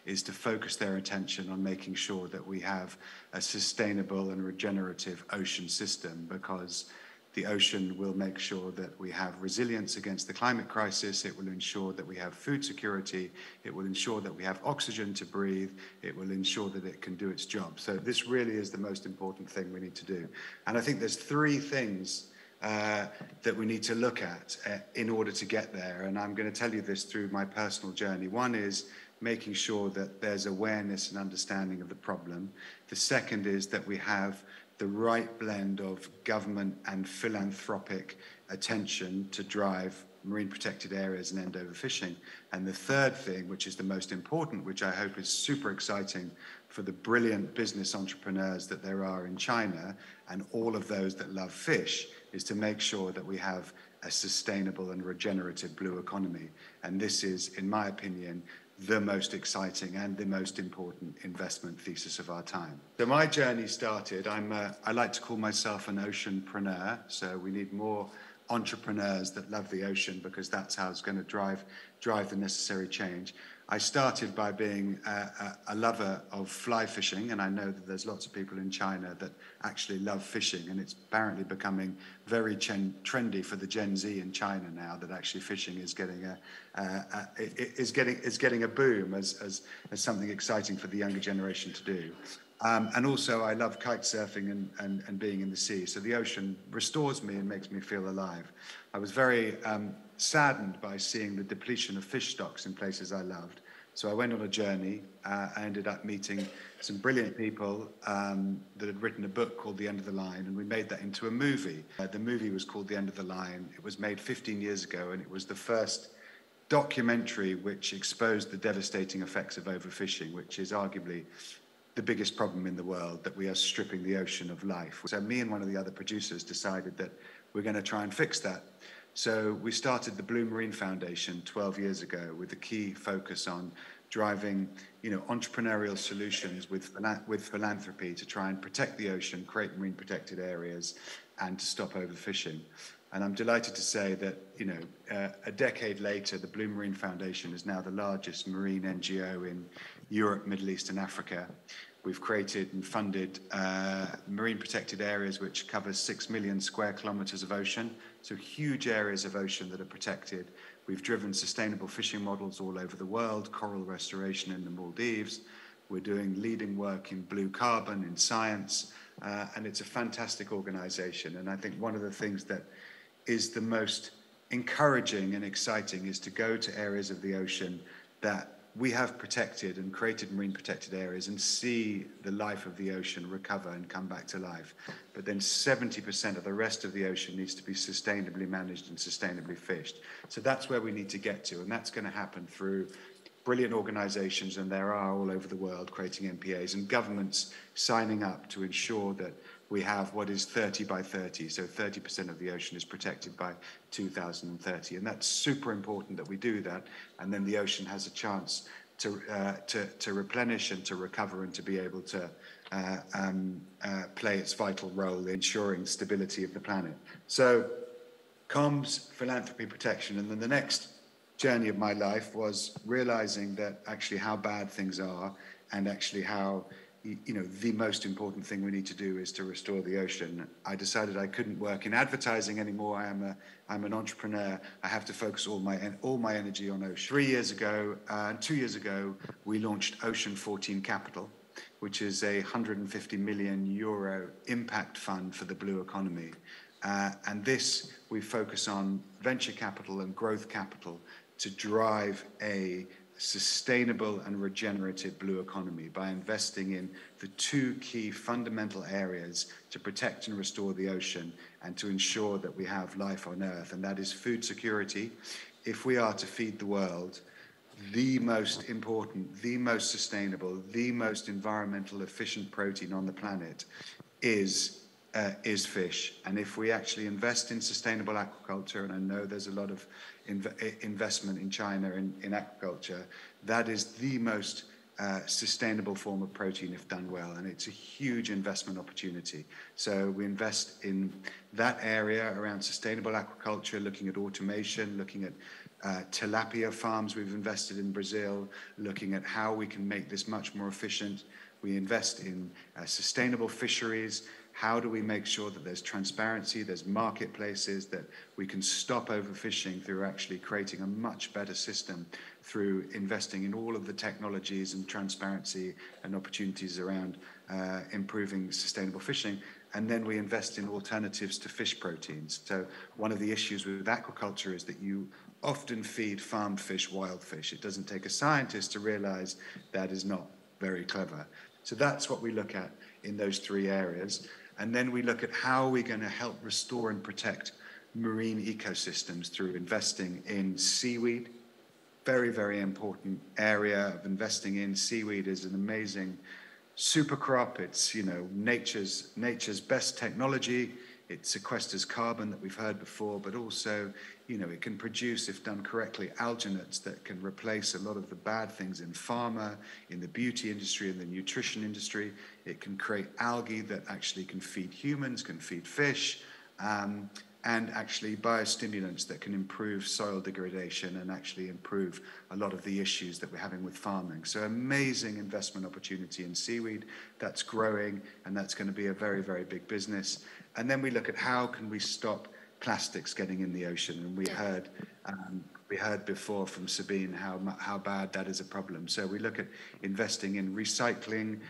is to focus their attention on making sure that we have a sustainable and regenerative ocean system, because the ocean will make sure that we have resilience against the climate crisis. It will ensure that we have food security. It will ensure that we have oxygen to breathe. It will ensure that it can do its job. So this really is the most important thing we need to do. And I think there's three things that we need to look at in order to get there. And I'm going to tell you this through my personal journey. One is making sure that there's awareness and understanding of the problem. The second is that we have the right blend of government and philanthropic attention to drive marine protected areas and end overfishing. And the third thing, which is the most important, which I hope is super exciting for the brilliant business entrepreneurs that there are in China and all of those that love fish, is to make sure that we have a sustainable and regenerative blue economy. And this is, in my opinion, the most exciting and the most important investment thesis of our time. So my journey started, I like to call myself an oceanpreneur, so we need more entrepreneurs that love the ocean, because that's how it's going to drive the necessary change. I started by being a lover of fly fishing, and I know that there's lots of people in China that actually love fishing, and it's apparently becoming very trendy for the Gen Z in China now, that actually fishing is getting a boom as something exciting for the younger generation to do. And also I love kite surfing and being in the sea. So the ocean restores me and makes me feel alive. I was very saddened by seeing the depletion of fish stocks in places I loved. So I went on a journey. I ended up meeting some brilliant people that had written a book called The End of the Line, and we made that into a movie. The movie was called The End of the Line. It was made 15 years ago, and it was the first documentary which exposed the devastating effects of overfishing, which is arguably the biggest problem in the world, that we are stripping the ocean of life. So me and one of the other producers decided that we're going to try and fix that. So we started the Blue Marine Foundation 12 years ago with a key focus on driving, entrepreneurial solutions with philanthropy to try and protect the ocean, create marine protected areas, and to stop overfishing. And I'm delighted to say that, a decade later, the Blue Marine Foundation is now the largest marine NGO in Europe, Middle East, and Africa. We've created and funded marine protected areas which cover 6 million square kilometers of ocean, so huge areas of ocean that are protected. We've driven sustainable fishing models all over the world, coral restoration in the Maldives. We're doing leading work in blue carbon, in science, and it's a fantastic organization. And I think one of the things that is the most encouraging and exciting is to go to areas of the ocean that we have protected and created marine protected areas and see the life of the ocean recover and come back to life. But then 70% of the rest of the ocean needs to be sustainably managed and sustainably fished. So that's where we need to get to, and that's going to happen through brilliant organizations, and there are all over the world, creating MPAs, and governments signing up to ensure that we have what is 30 by 30, so 30% of the ocean is protected by 2030. And that's super important that we do that, and then the ocean has a chance to replenish and to recover and to be able to play its vital role in ensuring stability of the planet. So comms, philanthropy, protection, and then the next journey of my life was realizing that actually how bad things are, and actually how the most important thing we need to do is to restore the ocean. I decided I couldn't work in advertising anymore. I'm an entrepreneur. I have to focus all my energy on ocean. 3 years ago, 2 years ago, we launched Ocean 14 Capital, which is a 150 million euro impact fund for the blue economy. And this, we focus on venture capital and growth capital to drive a sustainable and regenerative blue economy by investing in the two key fundamental areas to protect and restore the ocean and to ensure that we have life on Earth, and that is food security. If we are to feed the world, the most important, the most sustainable, the most environmental efficient protein on the planet is fish. And if we actually invest in sustainable aquaculture, and I know there's a lot of investment in China in aquaculture, that is the most sustainable form of protein if done well, and it's a huge investment opportunity. So we invest in that area around sustainable aquaculture, looking at automation, looking at tilapia farms we've invested in Brazil, looking at how we can make this much more efficient. We invest in sustainable fisheries. How do we make sure that there's transparency, there's marketplaces, that we can stop overfishing through actually creating a much better system through investing in all of the technologies and transparency and opportunities around improving sustainable fishing. And then we invest in alternatives to fish proteins. So one of the issues with aquaculture is that you often feed farmed fish wild fish. It doesn't take a scientist to realize that is not very clever. So that's what we look at in those three areas. And then we look at how we're going to help restore and protect marine ecosystems through investing in seaweed. Very, very important area of investing in. Seaweed is an amazing super crop. It's, you know, nature's best technology. It sequesters carbon that we've heard before, but also, you know, it can produce, if done correctly, alginates that can replace a lot of the bad things in pharma, in the beauty industry, in the nutrition industry. It can create algae that actually can feed humans, can feed fish, and actually biostimulants that can improve soil degradation and actually improve a lot of the issues that we're having with farming. So amazing investment opportunity in seaweed that's growing, and that's going to be a very, very big business. And then we look at how can we stop plastics getting in the ocean, and we heard before from Sabine how bad that is a problem. So we look at investing in recycling,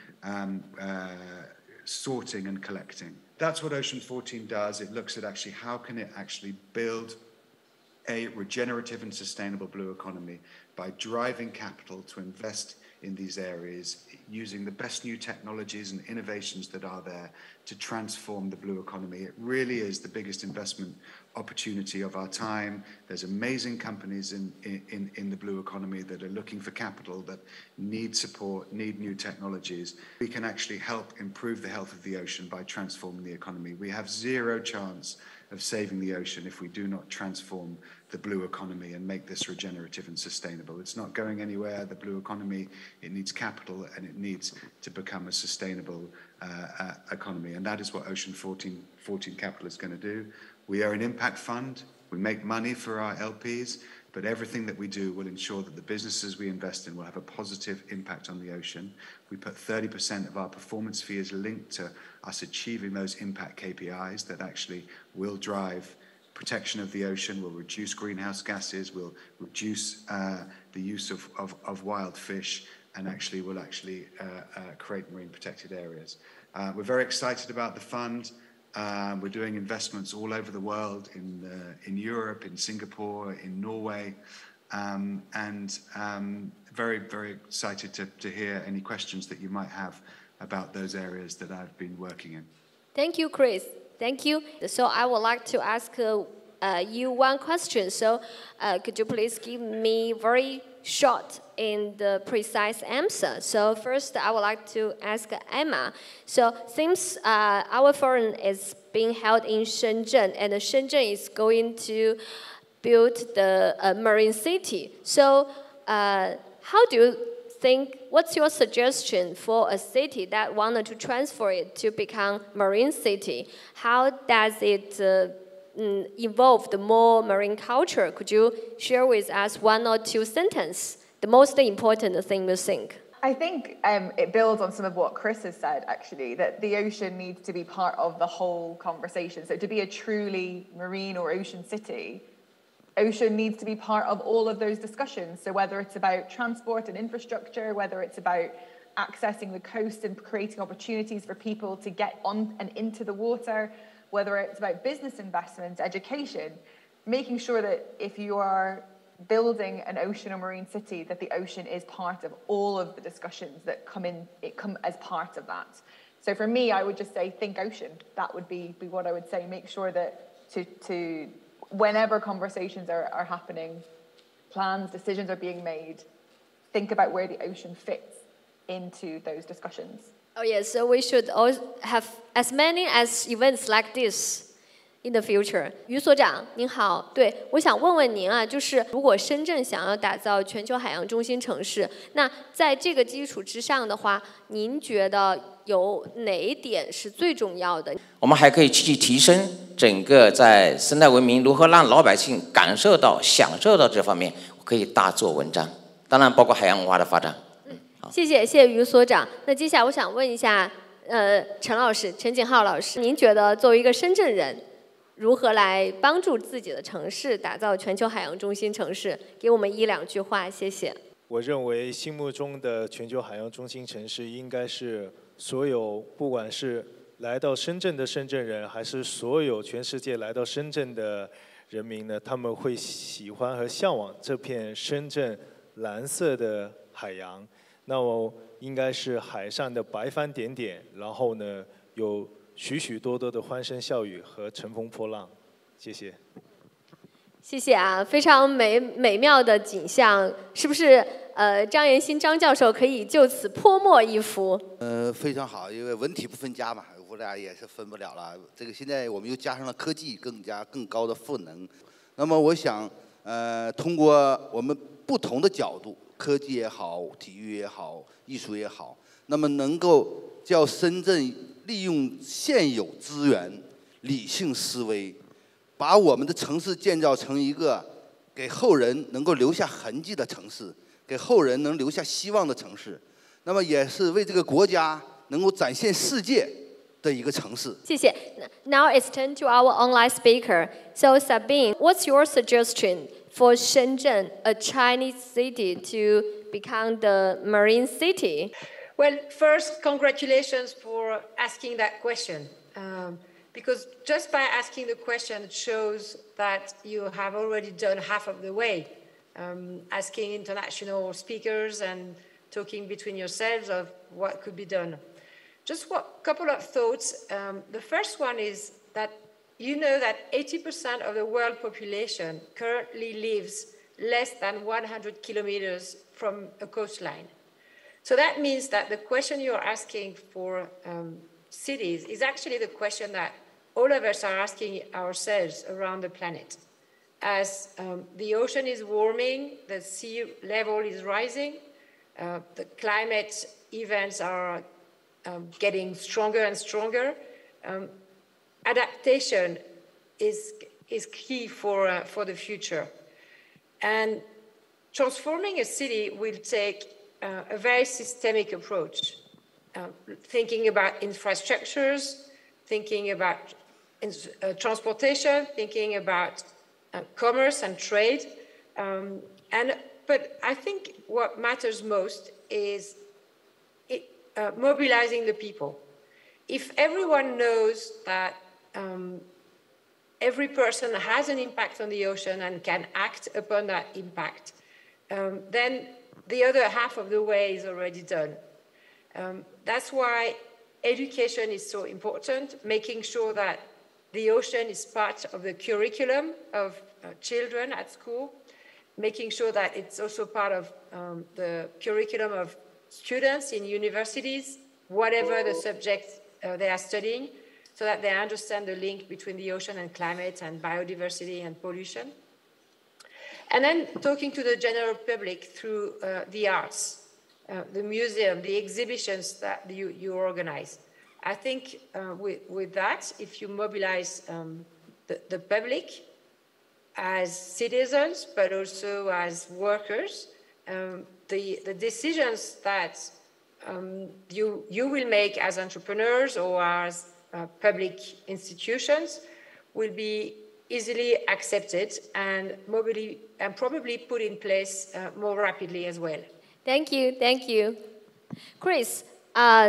sorting and collecting. That's what Ocean 14 does. It looks at actually how can it actually build a regenerative and sustainable blue economy by driving capital to invest in these areas, using the best new technologies and innovations that are there to transform the blue economy. It really is the biggest investment opportunity of our time. There's amazing companies in the blue economy that are looking for capital, that need support, need new technologies. We can actually help improve the health of the ocean by transforming the economy. We have zero chance of saving the ocean if we do not transform the blue economy and make this regenerative and sustainable. It's not going anywhere, the blue economy. It needs capital, and it needs to become a sustainable economy. And that is what Ocean 14 Capital is going to do. We are an impact fund. We make money for our LPs, but everything that we do will ensure that the businesses we invest in will have a positive impact on the ocean. We put 30% of our performance fee as linked to us achieving those impact KPIs that actually will drive protection of the ocean, will reduce greenhouse gases, will reduce the use of wild fish, and actually will create marine protected areas. We're very excited about the fund. We're doing investments all over the world, in Europe, in Singapore, in Norway, and very, very excited to hear any questions that you might have about those areas that I've been working in. Thank you, Chris. Thank you. So I would like to ask you one question. So could you please give me very short and precise answer? So first, I would like to ask Emma. So since our forum is being held in Shenzhen, and Shenzhen is going to build the marine city. So how do you think, what's your suggestion for a city that wanted to transfer it to become marine city? How does it involve the more marine culture? Could you share with us one or two sentences, the most important thing you think? I think it builds on some of what Chris has said, actually, that the ocean needs to be part of the whole conversation. So to be a truly marine or ocean city, ocean needs to be part of all of those discussions. So whether it's about transport and infrastructure, whether it's about accessing the coast and creating opportunities for people to get on and into the water, whether it's about business investments, education, making sure that if you are building an ocean or marine city, that the ocean is part of all of the discussions that come as part of that. So for me, I would just say, think ocean. That would be what I would say. Make sure that to whenever conversations are happening, plans, decisions are being made, think about where the ocean fits into those discussions. Oh yes, so we should also have as many as events like this in the future. 于所长您好，对，我想问问您啊，就是如果深圳想要打造全球海洋中心城市，那在这个基础之上的话，您觉得有哪一点是最重要的？我们还可以积极提升整个在生态文明如何让老百姓感受到、享受到这方面，可以大做文章。当然，包括海洋文化的发展。谢谢于所长。那接下来我想问一下，陈景浩老师，您觉得作为一个深圳人，如何来帮助自己的城市打造全球海洋中心城市？给我们1、2句话，谢谢。我认为心目中的全球海洋中心城市应该是所有不管是来到深圳的深圳人，还是所有全世界来到深圳的人民呢，他们会喜欢和向往这片深圳蓝色的海洋。那么应该是海上的白帆点点，然后呢有许许多多的欢声笑语和乘风破浪。谢谢。谢谢啊，非常美妙的景象，是不是？张延新张教授可以就此泼墨一幅。非常好，因为文体不分家嘛，我俩也是分不了了。这个现在我们又加上了科技，更高的赋能。那么我想，通过我们不同的角度，科技也好，体育也好，艺术也好，那么能够叫深圳利用现有资源，理性思维，把我们的城市建造成一个给后人能够留下痕迹的城市，给后人能留下希望的城市，那么也是为这个国家能够展现世界的一个城市。谢谢。Now it's turn to our online speaker. So Sabine, what's your suggestion for Shenzhen, a Chinese city, to become the marine city? Well, first, congratulations for asking that question. Because just by asking the question, it shows that you have already done half of the way, asking international speakers and talking between yourselves of what could be done. Just a couple of thoughts. The first one is that you know that 80% of the world population currently lives less than 100 kilometers from a coastline. So that means that the question you're asking for cities is actually the question that all of us are asking ourselves around the planet. As the ocean is warming, the sea level is rising, the climate events are getting stronger and stronger. Adaptation is key for the future. And transforming a city will take a very systemic approach, thinking about infrastructures, thinking about transportation, thinking about commerce and trade. But I think what matters most is mobilizing the people. If everyone knows that every person has an impact on the ocean and can act upon that impact, then the other half of the way is already done. That's why education is so important, making sure that the ocean is part of the curriculum of children at school, making sure that it's also part of the curriculum of students in universities, whatever the subject they are studying, so that they understand the link between the ocean and climate and biodiversity and pollution. And then talking to the general public through the arts, the museum, the exhibitions that you organize. I think with that, if you mobilize the public as citizens, but also as workers, the decisions that you will make as entrepreneurs or as public institutions will be easily accepted and probably put in place more rapidly as well. Thank you, thank you. Chris,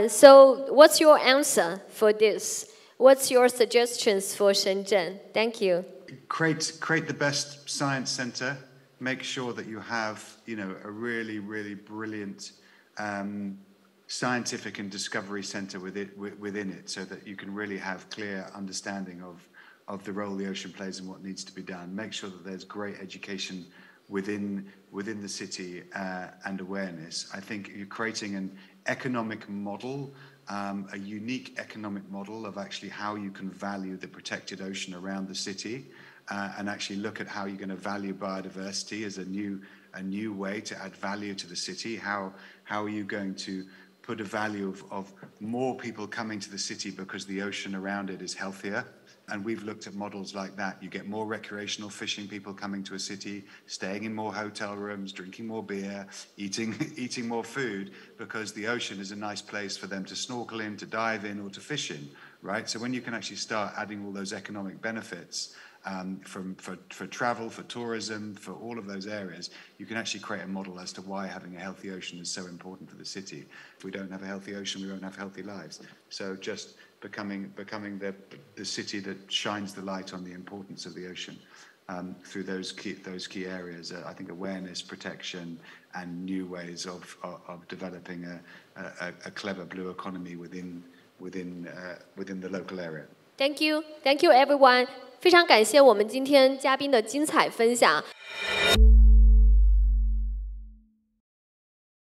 so what's your answer for this? What's your suggestions for Shenzhen? Thank you. Create the best science center. Make sure that you have, a really, really brilliant scientific and discovery center within it, so that you can really have clear understanding of the role the ocean plays and what needs to be done. Make sure that there's great education within the city and awareness. I think you're creating an economic model, a unique economic model of actually how you can value the protected ocean around the city, and actually look at how you're going to value biodiversity as a new way to add value to the city. How are you going to put a value of more people coming to the city because the ocean around it is healthier? And we've looked at models like that. You get more recreational fishing people coming to a city, staying in more hotel rooms, drinking more beer, eating more food, because the ocean is a nice place for them to snorkel in, to dive in, or to fish in, right? So when you can actually start adding all those economic benefits for travel, for tourism, for all of those areas, you can actually create a model as to why having a healthy ocean is so important for the city. If we don't have a healthy ocean, we won't have healthy lives. So just becoming the city that shines the light on the importance of the ocean through those key areas. I think awareness, protection, and new ways of developing a clever blue economy within the local area. Thank you everyone。非常感谢我们今天嘉宾的精彩分享。